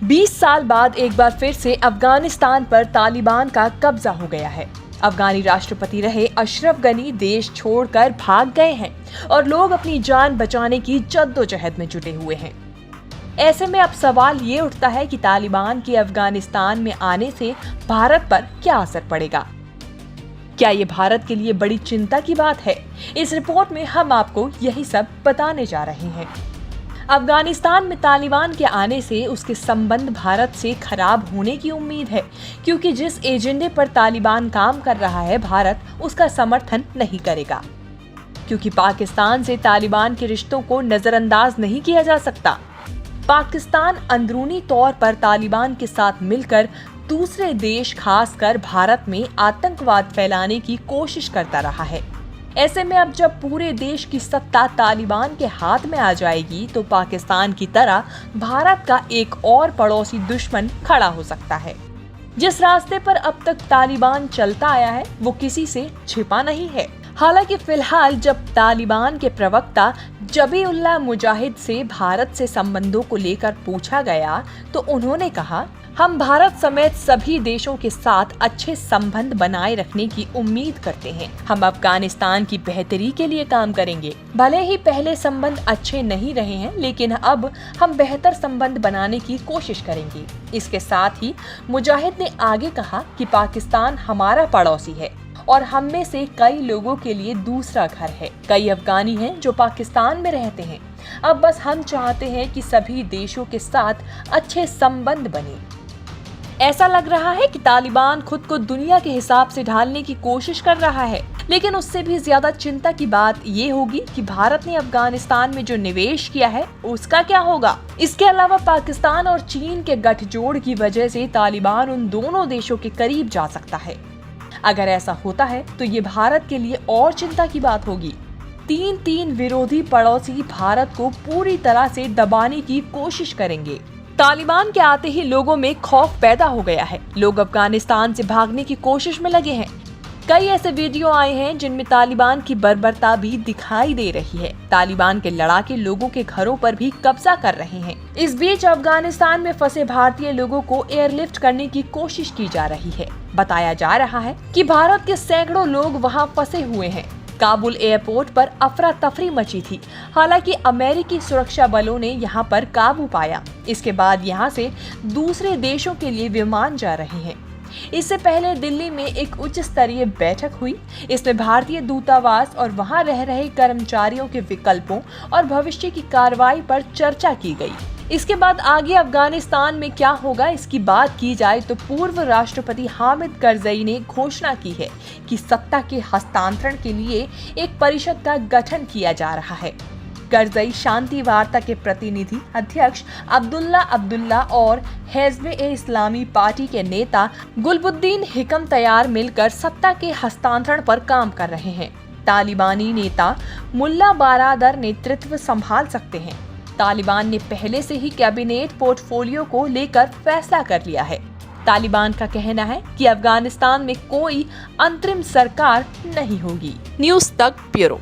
20 साल बाद एक बार फिर से अफगानिस्तान पर तालिबान का कब्जा हो गया है। अफगानी राष्ट्रपति रहे अशरफ गनी देश छोड़कर भाग गए हैं और लोग अपनी जान बचाने की जद्दोजहद में जुटे हुए हैं। ऐसे में अब सवाल ये उठता है कि तालिबान के अफगानिस्तान में आने से भारत पर क्या असर पड़ेगा। क्या ये भारत के लिए बड़ी चिंता की बात है? इस रिपोर्ट में हम आपको यही सब बताने जा रहे हैं। अफगानिस्तान में तालिबान के आने से उसके संबंध भारत से खराब होने की उम्मीद है, क्योंकि जिस एजेंडे पर तालिबान काम कर रहा है भारत उसका समर्थन नहीं करेगा। क्योंकि पाकिस्तान से तालिबान के रिश्तों को नजरअंदाज नहीं किया जा सकता। पाकिस्तान अंदरूनी तौर पर तालिबान के साथ मिलकर दूसरे देश खासकर भारत में आतंकवाद फैलाने की कोशिश करता रहा है। ऐसे में अब जब पूरे देश की सत्ता तालिबान के हाथ में आ जाएगी तो पाकिस्तान की तरह भारत का एक और पड़ोसी दुश्मन खड़ा हो सकता है। जिस रास्ते पर अब तक तालिबान चलता आया है वो किसी से छिपा नहीं है। हालांकि फिलहाल जब तालिबान के प्रवक्ता जबीउल्लाह मुजाहिद से भारत से संबंधों को लेकर पूछा गया तो उन्होंने कहा, हम भारत समेत सभी देशों के साथ अच्छे संबंध बनाए रखने की उम्मीद करते हैं। हम अफगानिस्तान की बेहतरी के लिए काम करेंगे। भले ही पहले संबंध अच्छे नहीं रहे हैं, लेकिन अब हम बेहतर संबंध बनाने की कोशिश करेंगे। इसके साथ ही मुजाहिद ने आगे कहा कि पाकिस्तान हमारा पड़ोसी है और हम में से कई लोगों के लिए दूसरा घर है। कई अफगानी हैं जो पाकिस्तान में रहते हैं। अब बस हम चाहते हैं कि सभी देशों के साथ अच्छे संबंध बने। ऐसा लग रहा है कि तालिबान खुद को दुनिया के हिसाब से ढालने की कोशिश कर रहा है, लेकिन उससे भी ज्यादा चिंता की बात ये होगी कि भारत ने अफगानिस्तान में जो निवेश किया है उसका क्या होगा। इसके अलावा पाकिस्तान और चीन के गठजोड़ की वजह से तालिबान उन दोनों देशों के करीब जा सकता है। अगर ऐसा होता है तो ये भारत के लिए और चिंता की बात होगी। तीन विरोधी पड़ोसी भारत को पूरी तरह से दबाने की कोशिश करेंगे। तालिबान के आते ही लोगों में खौफ पैदा हो गया है। लोग अफगानिस्तान से भागने की कोशिश में लगे हैं। कई ऐसे वीडियो आए हैं जिनमें तालिबान की बर्बरता भी दिखाई दे रही है। तालिबान के लड़ाके लोगों के घरों पर भी कब्जा कर रहे हैं। इस बीच अफगानिस्तान में फंसे भारतीय लोगों को एयरलिफ्ट करने की कोशिश की जा रही है। बताया जा रहा है कि भारत के सैकड़ों लोग वहां फंसे हुए हैं। काबुल एयरपोर्ट पर अफरा तफरी मची थी। हालांकि अमेरिकी सुरक्षा बलों ने यहां पर काबू पाया। इसके बाद यहां से दूसरे देशों के लिए विमान जा रहे हैं। इससे पहले दिल्ली में एक उच्च स्तरीय बैठक हुई। इसमें भारतीय दूतावास और वहां रह रहे कर्मचारियों के विकल्पों और भविष्य की कार्रवाई पर चर्चा की गई। इसके बाद आगे अफगानिस्तान में क्या होगा इसकी बात की जाए तो पूर्व राष्ट्रपति हामिद करजई ने घोषणा की है कि सत्ता के हस्तांतरण के लिए एक परिषद का गठन किया जा रहा है। करजई शांति वार्ता के प्रतिनिधि अध्यक्ष अब्दुल्ला और हिज़्ब-ए-इस्लामी पार्टी के नेता गुलबुद्दीन हिकम तैयार मिलकर सत्ता के हस्तांतरण पर काम कर रहे हैं। तालिबानी नेता मुल्ला बारादर नेतृत्व संभाल सकते हैं। तालिबान ने पहले से ही कैबिनेट पोर्टफोलियो को लेकर फैसला कर लिया है। तालिबान का कहना है कि अफगानिस्तान में कोई अंतरिम सरकार नहीं होगी। न्यूज़ तक ब्यूरो।